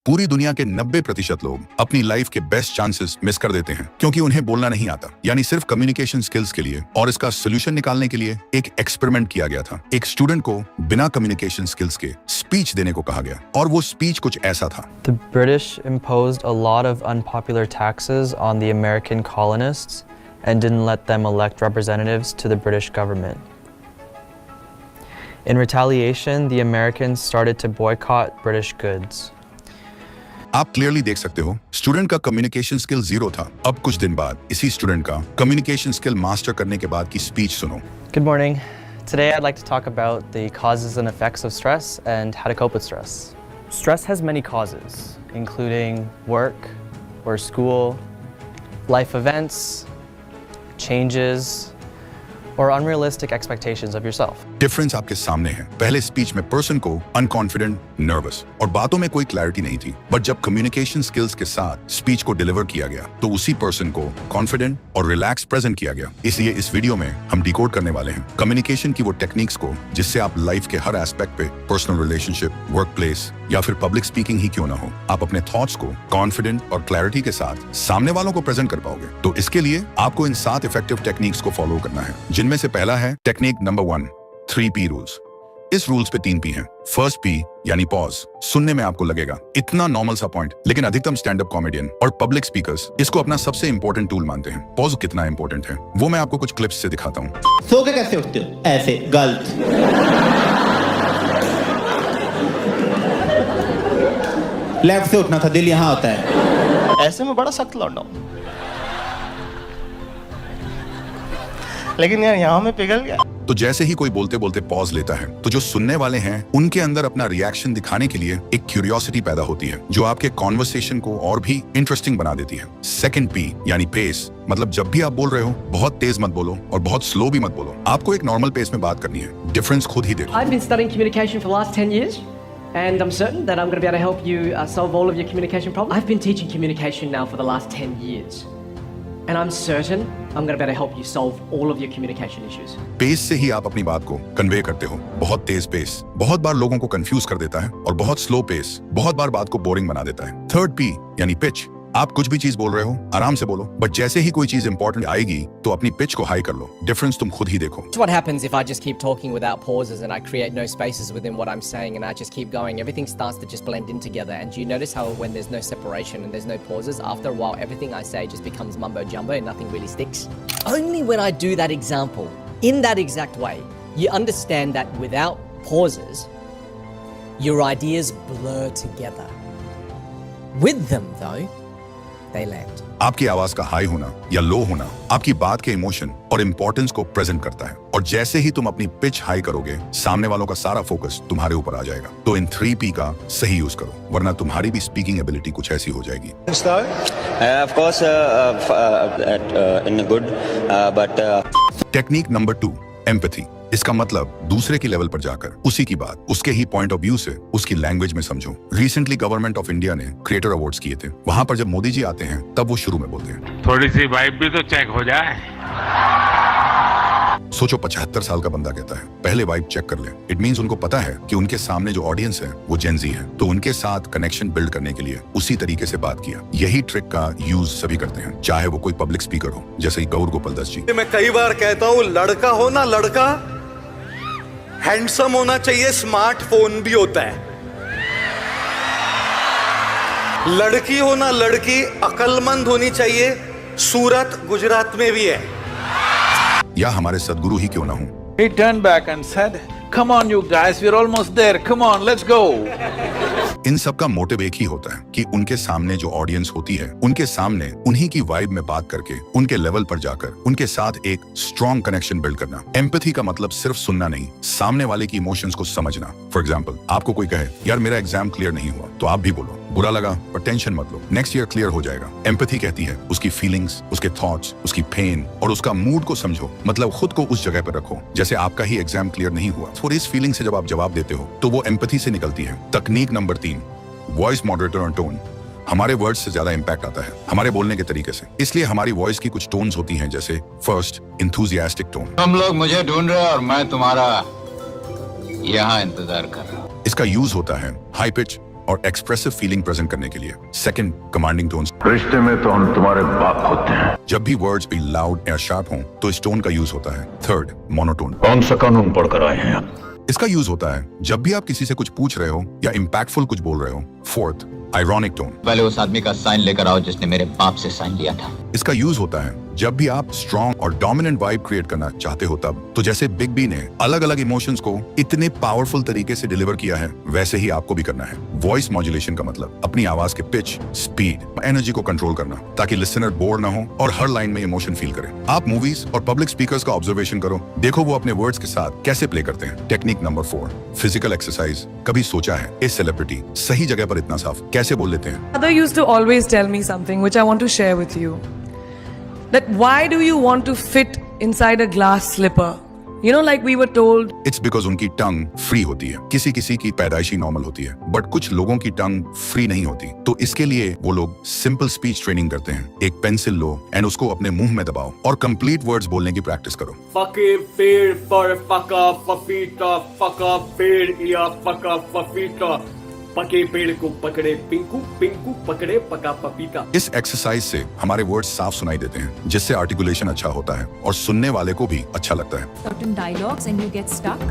पूरी दुनिया के 90% लोग अपनी लाइफ के बेस्ट चांसेस मिस कर देते हैं क्योंकि उन्हें बोलना नहीं आता, यानी सिर्फ कम्युनिकेशन स्किल्स के लिए। और इसका सोल्यूशन निकालने के लिए एक एक्सपेरिमेंट किया गया था। एक स्टूडेंट को बिना कम्युनिकेशन स्किल्स के स्पीच देने को कहा गया और वो स्पीच कुछ ऐसा था। The British imposed a lot of unpopular taxes on the American colonists and didn't let them elect representatives to the British government. In retaliation, the Americans started to boycott British goods. आप clearly देख सकते हो student का communication skill 0 था। अब कुछ दिन बाद इसी स्टूडेंट का कम्युनिकेशन स्किल मास्टर करने के बाद की स्पीच सुनो। Good morning. Today I'd like to talk about the causes and effects of stress and how to cope with stress. Stress has many causes, including work or school, life events, changes, or unrealistic expectations of yourself. Difference आपके सामने है। पहले speech में person को unconfident, nervous और बातों में कोई क्लैरिटी नहीं थी, बट जब कम्युनिकेशन स्किल्स के साथ स्पीच को डिलीवर किया गया तो उसी पर्सन को कॉन्फिडेंट और रिलैक्स प्रेजेंट किया गया। इसलिए इस वीडियो में हम डिकोड करने वाले हैं कम्युनिकेशन की वो टेक्निक्स को जिससे आप लाइफ के हर एस्पेक्ट पे, पर्सनल रिलेशनशिप, वर्क प्लेस या फिर पब्लिक स्पीकिंग ही क्यों ना हो, आप अपने थॉट्स को कॉन्फिडेंट और क्लैरिटी के साथ सामने वालों को प्रेजेंट कर पाओगे। तो इसके लिए आपको इन 7 इफेक्टिव टेक्निक्स को फॉलो करना है, जिनमें से पहला है टेक्निक नंबर 1, 3P रूल्स। इस रूल्स पे 3 P हैं। फर्स्ट P यानी पॉज। सुनने में आपको लगेगा इतना नॉर्मल सा पॉइंट, लेकिन अधिकतम स्टैंड अप कॉमेडियन और पब्लिक स्पीकर्स इसको अपना सबसे इंपॉर्टेंट टूल मानते हैं। पॉज कितना इंपॉर्टेंट है वो मैं आपको कुछ क्लिप्स से दिखाता हूँ। सो के कैसे उठते हो? ऐसे गलत। लेफ्ट से उठना था, दिल यहाँ होता है। ऐसे में बड़ा सख्त लौंडा हूं, लेकिन यार यहाँ में पिघल गया। तो जैसे ही कोई बोलते बोलते पॉज लेता है तो जो सुनने वाले हैं उनके अंदर अपना रिएक्शन दिखाने के लिए एक क्यूरियोसिटी पैदा होती है जो आपके कॉन्वर्सेशन को और भी इंटरेस्टिंग बना देती है। सेकंड P यानी पेस, मतलब जब भी आप बोल रहे हो बहुत तेज मत बोलो और बहुत स्लो भी मत बोलो। आपको एक नॉर्मल पेस में बात करनी है। डिफरेंस खुद ही देखो। I've been studying communication for the last 10 years, and I'm certain that I'm going to be able to help you solve all of your communication problems. I've been teaching communication now for the last 10 years, and I'm certain I'm going to be able to help you solve all of your communication issues. Pace से ही आप अपनी बात को convey करते हो। बहुत तेज pace बहुत बार लोगों को कंफ्यूज कर देता है और बहुत स्लो पेस बहुत बार बात को बोरिंग बना देता है। थर्ड P यानी पिच। आप कुछ भी चीज बोल रहे हो आराम से बोलो, बट जैसे ही कोई चीज इंपॉर्टेंट आएगी तो अपनी पिच को हाई कर लो। डिफरेंस तुम खुद ही देखो। What happens if I just keep talking without pauses and I create no spaces within what I'm saying and I just keep going? Everything starts to just blend in together. And do you notice how when there's no separation and there's no pauses, after a while everything I say just becomes mumbo jumbo and nothing really sticks? Only when I do that example, in that exact way, you understand that without pauses, your ideas blur together. With them though, they land. आपकी आवाज का high होना या लो होना आपकी बात के emotion और इम्पोर्टेंस को प्रेजेंट करता है, और जैसे ही तुम अपनी पिच हाई करोगे सामने वालों का सारा फोकस तुम्हारे ऊपर आ जाएगा। तो इन 3P का सही यूज करो, वरना तुम्हारी भी स्पीकिंग एबिलिटी कुछ ऐसी हो जाएगी। Of course, in a good, but technique number 2, empathy. इसका मतलब दूसरे की लेवल पर जाकर उसी की बात उसके ही पॉइंट ऑफ व्यू से उसकी लैंग्वेज में समझो। रिसेंटली गवर्नमेंट ऑफ इंडिया ने क्रिएटर अवार्ड्स किए थे। वहां पर जब मोदी जी आते हैं तब वो शुरू में बोलते हैं, थोड़ी सी वाइब भी तो चेक हो जाए। सोचो 75 साल का बंदा कहता है पहले वाइब चेक कर ले। इट मींस उनको पता है कि उनके सामने जो ऑडियंस है वो जेन ज़ी है, तो उनके साथ कनेक्शन बिल्ड करने के लिए उसी तरीके से बात किया। यही ट्रिक का यूज सभी करते हैं, चाहे वो कोई पब्लिक स्पीकर हो जैसे गौर गोपाल दास जी। मैं कई बार कहता हूँ लड़का हो ना लड़का, हैंडसम होना चाहिए, स्मार्टफोन भी होता है। लड़की हो ना लड़की, अक्लमंद होनी चाहिए, सूरत गुजरात में भी है। या हमारे सदगुरु ही क्यों ना हो। He turned back and said, "Come on, you guys, we're almost there. Come on, let's go." इन सब का मोटिव एक ही होता है कि उनके सामने जो ऑडियंस होती है उनके सामने उन्हीं की वाइब में बात करके उनके लेवल पर जाकर उनके साथ एक स्ट्रॉन्ग कनेक्शन बिल्ड करना। एम्पैथी का मतलब सिर्फ सुनना नहीं, सामने वाले की इमोशंस को समझना। फॉर एग्जांपल, आपको कोई कहे यार मेरा एग्जाम क्लियर नहीं हुआ, तो आप भी बोलो बुरा लगा पर टेंशन मत लो, नेक्स्ट ईयर क्लियर हो जाएगा। एम्पैथी कहती है उसकी फीलिंग्स, उसके थॉट्स, उसकी पेन और उसका मूड को समझो, मतलब खुद को उस जगह पर रखो जैसे आपका ही एग्जाम क्लियर नहीं हुआ। और इस फीलिंग से जब आप जवाब देते हो तो वो एम्पैथी से निकलती है। तकनीक नंबर 3, वॉइस मॉडरेटर और टोन। हमारे वर्ड्स से ज्यादा इंपैक्ट आता है हमारे बोलने के तरीके से, इसलिए हमारी वॉइस की कुछ टोन्स होती हैं, जैसे फर्स्ट, इंथुजियास्टिक टोन। तुम लोग मुझे ढूंढ रहे हो और मैं तुम्हारा यहाँ इंतजार कर रहा हूँ। इसका यूज होता है हाई पिच, और एक्सप्रेसिव फीलिंग प्रेजेंट करने के लिए। Second, commanding tone. रिश्ते में तो हम तुम्हारे बाप होते हैं। जब भी वर्ड्स भी लाउड या शार्प हों तो इस टोन का यूज होता है। Third, monotone. कौन सा कानून पढ़कर आए हैं आप? इसका यूज होता है जब भी आप किसी से कुछ पूछ रहे हो या इम्पैक्टफुल कुछ बोल रहे हो। Fourth, ironic tone. पहले उस आदमी का साइन लेकर आओ जिसने मेरे बाप से साइन लिया था। इसका यूज होता है जब भी आप स्ट्रॉन्ग और डोमिनेंट वाइब क्रिएट करना चाहते हो तब। तो जैसे बिग बी ने अलग अलग इमोशंस को इतने पावरफुल तरीके से डिलीवर किया है, वैसे ही आपको भी करना है। वॉइस मॉड्यूलेशन का मतलब अपनी आवाज के पिच, स्पीड, एनर्जी को कंट्रोल करना ताकि लिसनर बोर ना हो और हर लाइन में इमोशन फील करे। आप मूवीज और पब्लिक स्पीकर्स का ऑब्जर्वेशन करो, देखो वो अपने वर्ड्स के साथ कैसे प्ले करते हैं। Technique number 4, physical exercise. कभी सोचा है इस सेलिब्रिटी सही जगह पर इतना साफ कैसे बोल लेते हैं? Mother used to always tell me something which I want to share with you. That why do you want to fit inside a glass slipper? You know, like we were told. It's because उनकी टंग free होती है। किसी किसी की पैदाइशी normal होती है, but कुछ लोगों की टंग फ्री नहीं होती। तो इसके लिए वो लोग सिंपल स्पीच ट्रेनिंग करते हैं। एक पेंसिल लो एंड उसको अपने मुंह में दबाओ और कंप्लीट वर्ड्स बोलने की प्रैक्टिस करो। Fucking पेड़ पर पका पपीता, पका पेड़ या पका पपीता, पके पेड़ को पकड़े पिंकू, पिंकू पकड़े पका पपीता। इस एक्सरसाइज से हमारे वर्ड्स साफ सुनाई देते हैं, जिससे आर्टिकुलेशन अच्छा होता है और सुनने वाले को भी अच्छा लगता है। Certain dialogues and you get stuck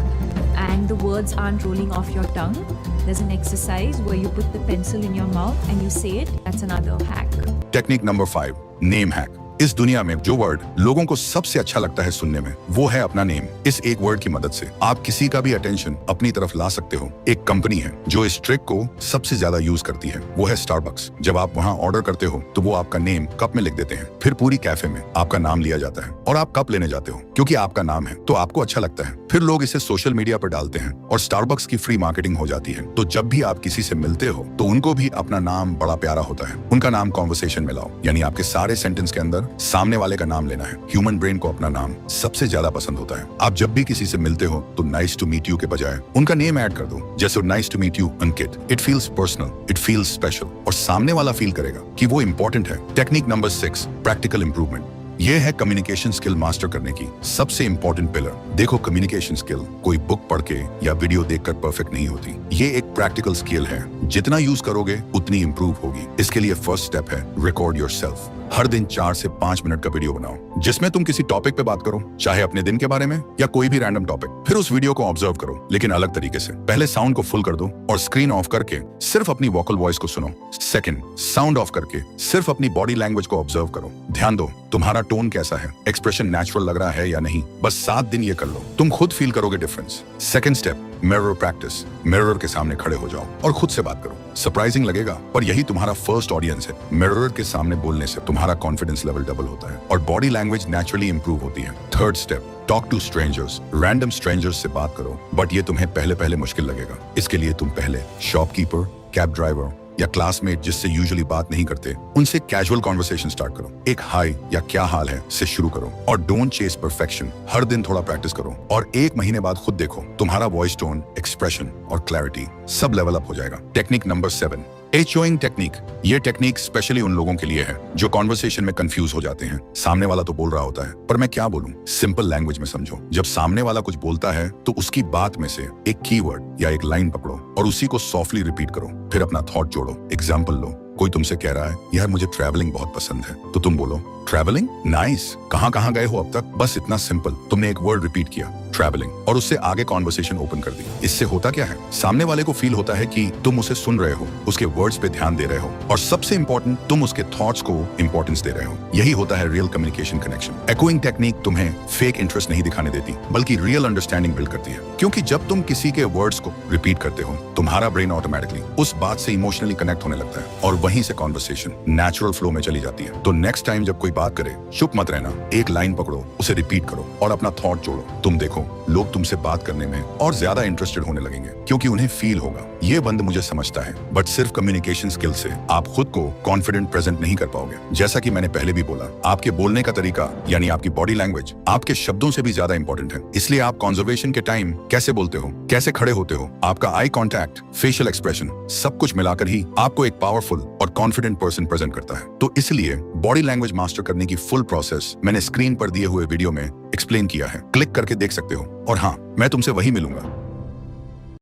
and the words aren't rolling off your tongue. There's an exercise where you put the pencil in your mouth and you say it. That's another hack. Technique number 5, name hack. इस दुनिया में जो word लोगों को सबसे अच्छा लगता है सुनने में, वो है अपना नेम। इस एक वर्ड की मदद से आप किसी का भी अटेंशन अपनी तरफ ला सकते हो। एक कंपनी है जो इस ट्रिक को सबसे ज्यादा यूज करती है, वो है स्टारबक्स। जब आप वहाँ ऑर्डर करते हो तो वो आपका नेम कप में लिख देते हैं, फिर पूरी कैफे में आपका नाम लिया जाता है और आप कप लेने जाते हो क्योंकि आपका नाम है तो आपको अच्छा लगता है। फिर लोग इसे सोशल मीडिया पर डालते हैं और स्टारबक्स की फ्री मार्केटिंग हो जाती है। तो जब भी आप किसी से मिलते हो तो उनको भी अपना नाम बड़ा प्यारा होता है। उनका नाम कॉन्वर्सेशन में लाओ, यानी आपके सारे सेंटेंस के अंदर सामने वाले का नाम लेना है। ह्यूमन ब्रेन को अपना नाम सबसे ज्यादा पसंद होता है। आप जब भी किसी से मिलते हो तो नाइस टू मीट यू के बजाय उनका नेम ऐड कर दो, जैसे nice to meet you Ankit. It feels personal, it feels special और सामने वाला फील करेगा कि वो इंपॉर्टेंट है। Technique number 6, practical improvement. ये है कम्युनिकेशन स्किल मास्टर करने की सबसे इंपॉर्टेंट पिलर। देखो, कम्युनिकेशन स्किल कोई बुक पढ़ के या वीडियो देखकर परफेक्ट नहीं होती। ये एक प्रैक्टिकल स्किल है, जितना यूज करोगे उतनी इंप्रूव होगी। इसके लिए फर्स्ट स्टेप है रिकॉर्ड योरसेल्फ। हर दिन 4 से 5 मिनट का वीडियो बनाओ जिसमें तुम किसी टॉपिक पे बात करो, चाहे अपने दिन के बारे में या कोई भी रैंडम टॉपिक। फिर उस वीडियो को ऑब्जर्व करो, लेकिन अलग तरीके से। पहले साउंड को फुल कर दो और स्क्रीन ऑफ करके सिर्फ अपनी वोकल वॉइस को सुनो। सेकंड, साउंड ऑफ करके सिर्फ अपनी बॉडी लैंग्वेज को ऑब्जर्व करो। ध्यान दो तुम्हारा टोन कैसा है, एक्सप्रेशन नेचुरल लग रहा है या नहीं। बस 7 दिन ये कर लो, तुम खुद फील करोगे difference. Second step, mirror practice. Mirror के सामने खड़े हो जाओ और खुद से बात करो। सरप्राइजिंग लगेगा पर यही तुम्हारा फर्स्ट ऑडियंस है। मिरर के सामने बोलने से तुम्हारा कॉन्फिडेंस लेवल डबल होता है और बॉडी लैंग्वेज नेचुरली इंप्रूव होती है। Third step, talk to strangers. Random strangers से बात करो, बट ये तुम्हें पहले मुश्किल लगेगा। इसके लिए तुम पहले शॉपकीपर, कैब ड्राइवर या क्लासमेट जिससे यूजुअली बात नहीं करते, उनसे कैजुअल कॉन्वर्सेशन स्टार्ट करो। एक हाय या क्या हाल है से शुरू करो और डोंट चेस परफेक्शन। हर दिन थोड़ा प्रैक्टिस करो और 1 महीने बाद खुद देखो तुम्हारा वॉइस टोन, एक्सप्रेशन और क्लैरिटी सब लेवल अप हो जाएगा। Technique number 7, echoing technique. ये टेक्निक स्पेशली उन लोगों के लिए है जो कॉन्वर्सेशन में कंफ्यूज हो जाते हैं। सामने वाला तो बोल रहा होता है पर मैं क्या बोलूं, सिंपल लैंग्वेज में समझो। जब सामने वाला कुछ बोलता है तो उसकी बात में से एक कीवर्ड या एक लाइन पकड़ो और उसी को सॉफ्टली रिपीट करो। फिर अपना थॉट जोड़ो। एग्जाम्पल लो, कोई तुमसे कह रहा है यार मुझे ट्रैवलिंग बहुत पसंद है, तो तुम बोलो ट्रैवलिंग, नाइस, कहां गए हो अब तक। बस इतना सिंपल, तुमने एक वर्ड रिपीट किया ट्रैवलिंग और उससे आगे कॉन्वर्सेशन ओपन कर दी। इससे होता क्या है, सामने वाले को फील होता है कि तुम उसे सुन रहे हो, उसके वर्ड्स पे ध्यान दे रहे हो और सबसे इंपॉर्टेंट तुम उसके थॉट्स को इंपॉर्टेंस दे रहे हो। यही होता है real communication connection. Echoing technique तुम्हें फेक इंटरेस्ट नहीं दिखाने देती बल्कि रियल अंडरस्टैंडिंग बिल्ड करती है, क्योंकि जब तुम किसी के वर्ड्स को रिपीट करते हो तुम्हारा ब्रेन ऑटोमेटिकली उस बात से इमोशनली कनेक्ट होने लगता है और वहीं से कॉन्वर्सेशन नेचुरल फ्लो में चली जाती है। तो नेक्स्ट टाइम जब कोई बात करे चुप मत रहना, एक लाइन पकड़ो, उसे रिपीट करो और अपना थॉट जोड़ो। तुम देखो लोग तुमसे बात करने में और ज्यादा इंटरेस्टेड होने लगेंगे क्योंकि उन्हें फील होगा ये बंद मुझे समझता है। बट सिर्फ कम्युनिकेशन स्किल से आप खुद को कॉन्फिडेंट प्रेजेंट नहीं कर पाओगे। जैसा कि मैंने पहले भी बोला, आपके बोलने का तरीका यानी आपकी बॉडी लैंग्वेज आपके शब्दों से भी ज्यादा इंपॉर्टेंट है। इसलिए आप कॉन्वर्सेशन के टाइम कैसे बोलते हो, कैसे खड़े होते हो, आपका आई कॉन्टैक्ट, फेशियल एक्सप्रेशन सब कुछ मिलाकर ही आपको एक पावरफुल और कॉन्फिडेंट पर्सन प्रेजेंट करता है। तो इसलिए बॉडी लैंग्वेज मास्टर करने की फुल प्रोसेस मैंने स्क्रीन पर दिए हुए वीडियो में एक्सप्लेन किया है, क्लिक करके देख सकते हो। और हाँ, मैं तुमसे वही मिलूंगा